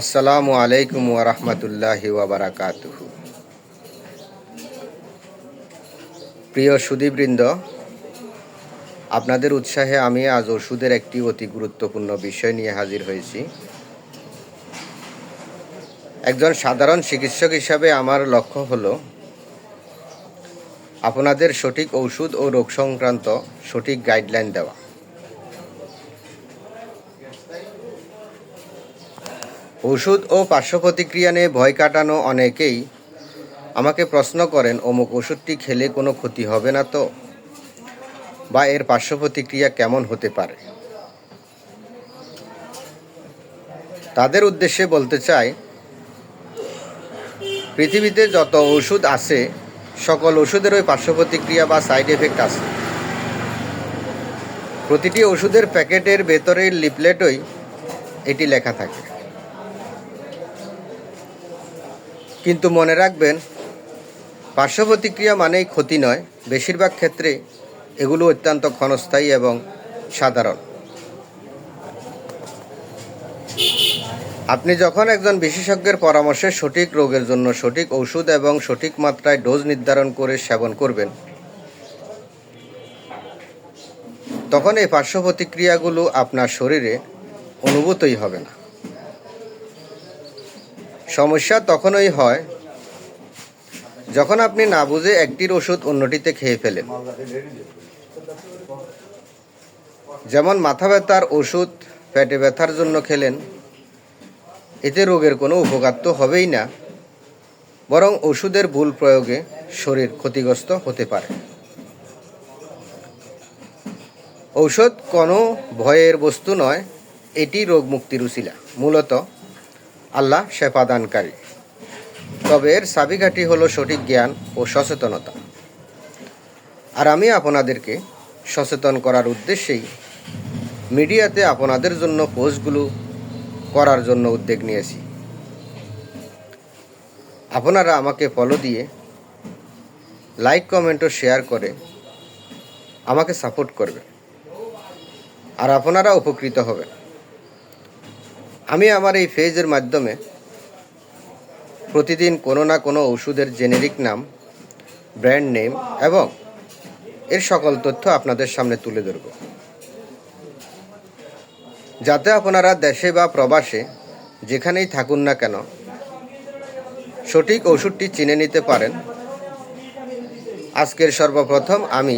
আসসালামু আলাইকুম ওয়া রাহমাতুল্লাহি ওয়া বারাকাতুহু। প্রিয় সুধীবৃন্দ, আপনাদের উৎসাহে আমি আজ ওষুধের একটি অতি গুরুত্বপূর্ণ বিষয় নিয়ে হাজির হয়েছি। একজন সাধারণ চিকিৎসক হিসাবে আমার লক্ষ্য হলো আপনাদের সঠিক ঔষধ ও রোগ সংক্রান্ত সঠিক গাইডলাইন দেওয়া। ওষুধ ও পার্শ্ব প্রতিক্রিয়া নিয়ে ভয় কাটানো অনেকেই আমাকে প্রশ্ন করেন, অমুক ওষুধটি খেলে কোনো ক্ষতি হবে না তো, বা এর পার্শ্ব প্রতিক্রিয়া কেমন হতে পারে। তাদের উদ্দেশ্যে বলতে চাই, পৃথিবীতে যত ওষুধ আছে সকল ওষুধেরই পার্শ্ব প্রতিক্রিয়া বা সাইড এফেক্ট আছে। প্রতিটি ওষুধের প্যাকেটের ভেতরের লিফলেটই এটি লেখা থাকে। কিন্তু মনে রাখবেন, পার্শ্ব প্রতিক্রিয়া মানেই ক্ষতি নয়। বেশিরভাগ ক্ষেত্রে এগুলো অত্যন্ত ক্ষণস্থায়ী এবং সাধারণ। আপনি যখন একজন বিশেষজ্ঞের পরামর্শে সঠিক রোগের জন্য সঠিক ওষুধ এবং সঠিক মাত্রায় ডোজ নির্ধারণ করে সেবন করবেন, তখন এই পার্শ্ব প্রতিক্রিয়াগুলো আপনার শরীরে অনুভূতই হবে না। সমস্যা তখনই হয় যখন আপনি না বুঝে একটির ওষুধ অন্যটিতে খেয়ে ফেলেন। যেমন মাথা ব্যথার ওষুধ পেটে ব্যথার জন্য খেলেন, এতে রোগের কোনো উপকার তো হবেই না, বরং ওষুধের ভুল প্রয়োগে শরীর ক্ষতিগ্রস্ত হতে পারে। ঔষধ কোনো ভয়ের বস্তু নয়, এটি রোগ মুক্তির উসিলা, মূলত আল্লাহ শেফাদানকারী। তবে এর চাবিকাঠি হলো সঠিক জ্ঞান ও সচেতনতা। আর আমি আপনাদেরকে সচেতন করার উদ্দেশ্যেই মিডিয়াতে আপনাদের জন্য পোস্টগুলো করার জন্য উদ্যোগ নিয়েছি। আপনারা আমাকে ফলো দিয়ে লাইক, কমেন্ট ও শেয়ার করে আমাকে সাপোর্ট করবেন, আর আপনারা উপকৃত হবেন। আমি আমার এই পেজের মাধ্যমে প্রতিদিন কোনো না কোনো ওষুধের জেনেরিক নাম, ব্র্যান্ড নেম এবং এর সকল তথ্য আপনাদের সামনে তুলে ধরব, যাতে আপনারা দেশে বা প্রবাসে যেখানেই থাকুন না কেন সঠিক ওষুধটি চিনে নিতে পারেন। আজকের সর্বপ্রথম আমি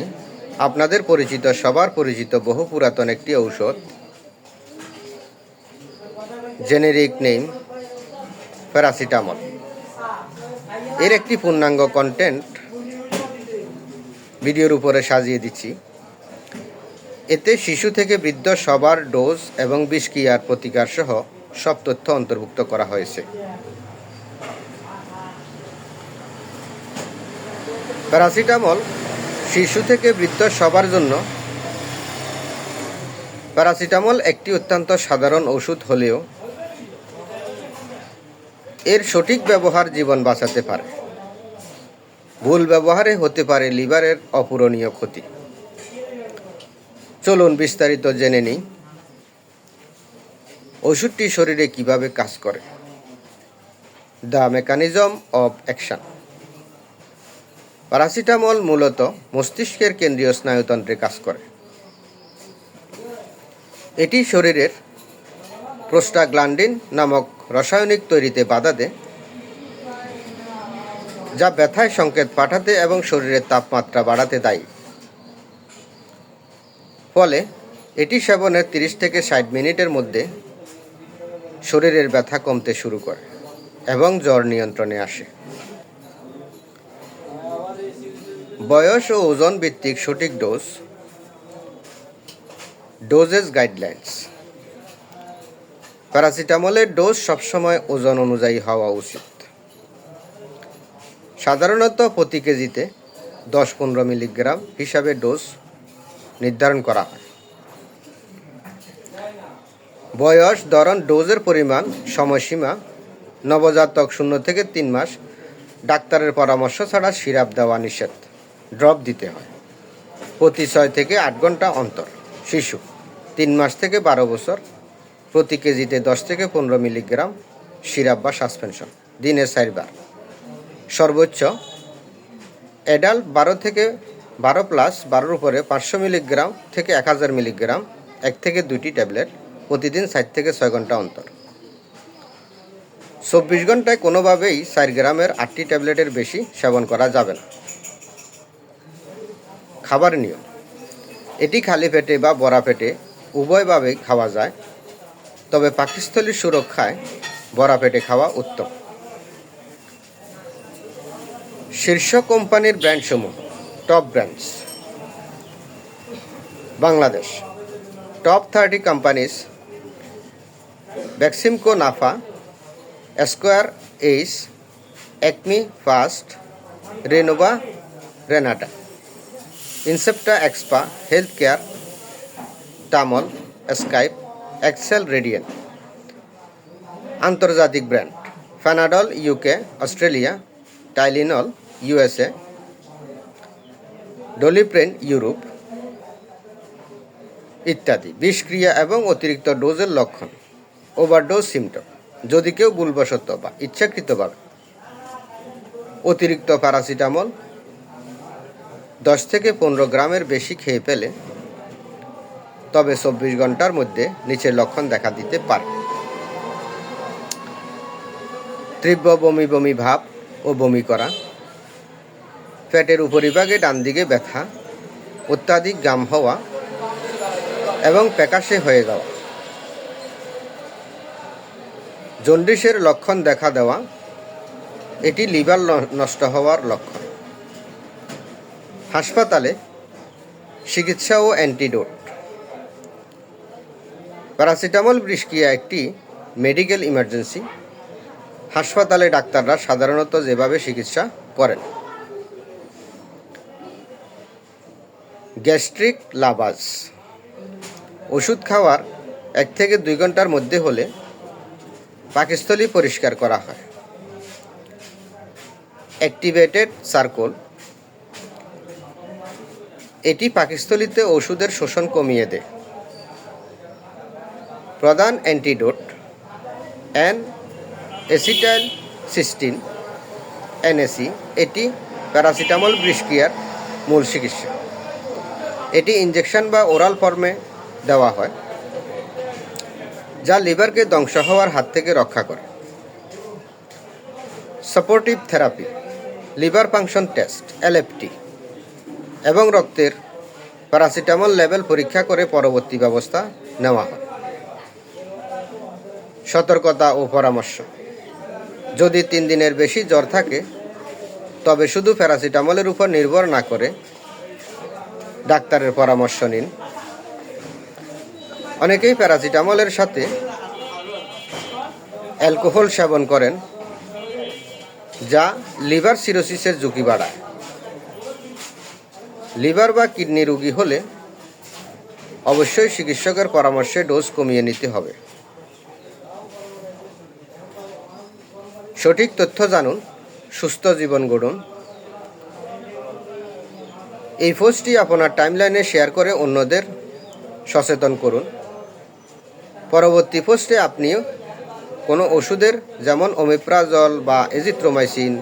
আপনাদের পরিচিত, সবার পরিচিত বহু পুরাতন একটি ঔষধ, জেনেরিক নেম প্যারাসিটামল, এর একটি পূর্ণাঙ্গ কন্টেন্ট ভিডিওর উপরে সাজিয়ে দিচ্ছি। এতে শিশু থেকে বৃদ্ধ সবার ডোজ এবং বিষক্রিয়ার প্রতিকার সহ সব তথ্য অন্তর্ভুক্ত করা হয়েছে। প্যারাসিটামল শিশু থেকে বৃদ্ধ সবার জন্য। প্যারাসিটামল একটি অত্যন্ত সাধারণ ওষুধ হলেও এর সঠিক ব্যবহার জীবন বাঁচাতে পারে। ভুল ব্যবহারে হতে পারে লিভারের অপূরণীয় ক্ষতি। চলুন বিস্তারিত জেনে নিই ওষুধটি শরীরে কিভাবে কাজ করে। The mechanism of action. Paracetamol মূলত মস্তিষ্কের কেন্দ্রীয় স্নায়ুতন্ত্রে কাজ করে। এটি শরীরের প্রোস্টাগ্ল্যান্ডিন নামক রাসায়নিক তৈরিতে বাধা দেয়, যা ব্যথায় সংকেত পাঠাতে এবং শরীরের তাপমাত্রা বাড়াতে দায়ী। ফলে এটি সেবনের 30 থেকে 60 মিনিটের মধ্যে শরীরের ব্যথা কমতে শুরু করে এবং জ্বর নিয়ন্ত্রণে আসে। বয়স ও ওজন ভিত্তিক সঠিক ডোজেস গাইডলাইন্স। প্যারাসিটামলের ডোজ সবসময় ওজন অনুযায়ী হওয়া উচিত। সাধারণত প্রতি কেজিতে 10-15 মিলিগ্রাম হিসাবে ডোজ নির্ধারণ করা হয়। বয়স, ধরন, ডোজের পরিমাণ, সময়সীমা: নবজাতক 0 থেকে 3 মাস, ডাক্তারের পরামর্শ ছাড়া সিরাপ দেওয়া নিষেধ, ড্রপ দিতে হয় প্রতি 6 থেকে 8 ঘন্টা অন্তর। শিশু 3 মাস থেকে 12 বছর, প্রতি কেজিতে 10 থেকে 15 মিলিগ্রাম সিরাপ বা সাসপেনশন দিনে 4 বার। সর্বোচ্চ অ্যাডাল্ট 12 উপরে 500 মিলিগ্রাম থেকে 1000 মিলিগ্রাম 1 থেকে 2টি ট্যাবলেট প্রতিদিন 4 থেকে 6 ঘন্টা অন্তর। 24 ঘন্টায় কোনোভাবেই 4 গ্রামের 8টি ট্যাবলেটের বেশি সেবন করা যাবে না। খাবার নিয়ম: এটি খালি পেটে বা ভরা পেটে উভয়ভাবেই খাওয়া যায়, তবে পাকস্থলীর সুরক্ষায় ভরা পেটে খাওয়া উত্তম। শীর্ষ কোম্পানির ব্র্যান্ডসমূহ: top brands. Bangladesh: top 30 companies: Beximco, নাফা, স্কোয়ার এইস, একমি, ফাস্ট, রেনোভা, রেনাটা, ইনসেপ্টা, এক্সপা, হেলথ কেয়ার, টামল, স্কাইপ, এক্সেল, রেডিয়েন্ট। আন্তর্জাতিক ব্র্যান্ড: Panadol UK, Australia, Tylenol USA, Doliprane Europe ইত্যাদি। বিষক্রিয়া এবং অতিরিক্ত ডোজের লক্ষণ: ওভারডোজ সিমটম: যদি কেউ ভুলবশত বা ইচ্ছাকৃতভাবে অতিরিক্ত প্যারাসিটামল 10 থেকে 15 গ্রামের বেশি খেয়ে ফেলে, তবে 24 ঘন্টার মধ্যে নিচের লক্ষণ দেখা দিতে পারে: তীব্র বমি বমি ভাব ও বমি করা, পেটের উপরিভাগে ডান দিকে ব্যথা, অত্যাধিক ঘাম হওয়া এবং প্যাকাশে হয়ে যাওয়া, জন্ডিসের লক্ষণ দেখা দেওয়া, এটি লিভার নষ্ট হওয়ার লক্ষণ। হাসপাতালে চিকিৎসা ও অ্যান্টিডোট: প্যারাসিটামল বিষক্রিয়া একটি মেডিকেল ইমার্জেন্সি। হাসপাতালে ডাক্তাররা সাধারণত যেভাবে চিকিৎসা করেন: গ্যাস্ট্রিক লাভাজ: ওষুধ খাওয়ার 1 থেকে 2 ঘন্টার মধ্যে হলে পাকস্থলী পরিষ্কার করা হয়। অ্যাক্টিভেটেড চারকোল: এটি পাকস্থলীতে ওষুধের শোষণ কমিয়ে দেয়। প্রধান অ্যান্টিডোট: অ্যাসিটাইলসিস্টিন, এনএসি। এটি প্যারাসিটামল বিষক্রিয়ার মূল চিকিৎসা। এটি ইনজেকশন বা ওরাল ফর্মে দেওয়া হয়, যা লিভারকে ধ্বংস হওয়ার হাত থেকে রক্ষা করে। Supportive therapy: liver function test, LFT, এবং রক্তের প্যারাসিটামল লেভেল পরীক্ষা করে পরবর্তী ব্যবস্থা নেওয়া হয়। সতর্কতা ও পরামর্শ: যদি 3 দিনের বেশি জ্বর থাকে, তবে শুধু প্যারাসিটামলের উপর নির্ভর না করে ডাক্তারের পরামর্শ নিন। অনেকেই প্যারাসিটামলের সাথে অ্যালকোহল সেবন করেন, যা লিভার সিরোসিসের ঝুঁকি বাড়ায়। লিভার বা কিডনি রোগী হলে অবশ্যই চিকিৎসকের পরামর্শে ডোজ কমিয়ে নিতে হবে। সঠিক তথ্য জানুন, সুস্থ জীবন গড়ুন। এই পোস্টটি আপনার টাইমলাইনে শেয়ার করে অন্যদের সচেতন করুন। পরবর্তী পোস্টে আপনিও কোনো ওষুধের, যেমন ওমেপ্রাজল বা এজিথ্রোমাইসিন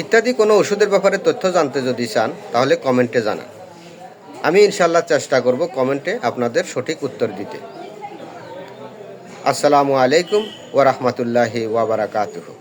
ইত্যাদি কোনো ওষুধের ব্যাপারে তথ্য জানতে যদি চান, তাহলে কমেন্টে জানান। আমি ইনশাল্লাহ চেষ্টা করব কমেন্টে আপনাদের সঠিক উত্তর দিতে। আসসালামু আলাইকুম ওয়া রাহমাতুল্লাহি ওয়া বারাকাতুহু।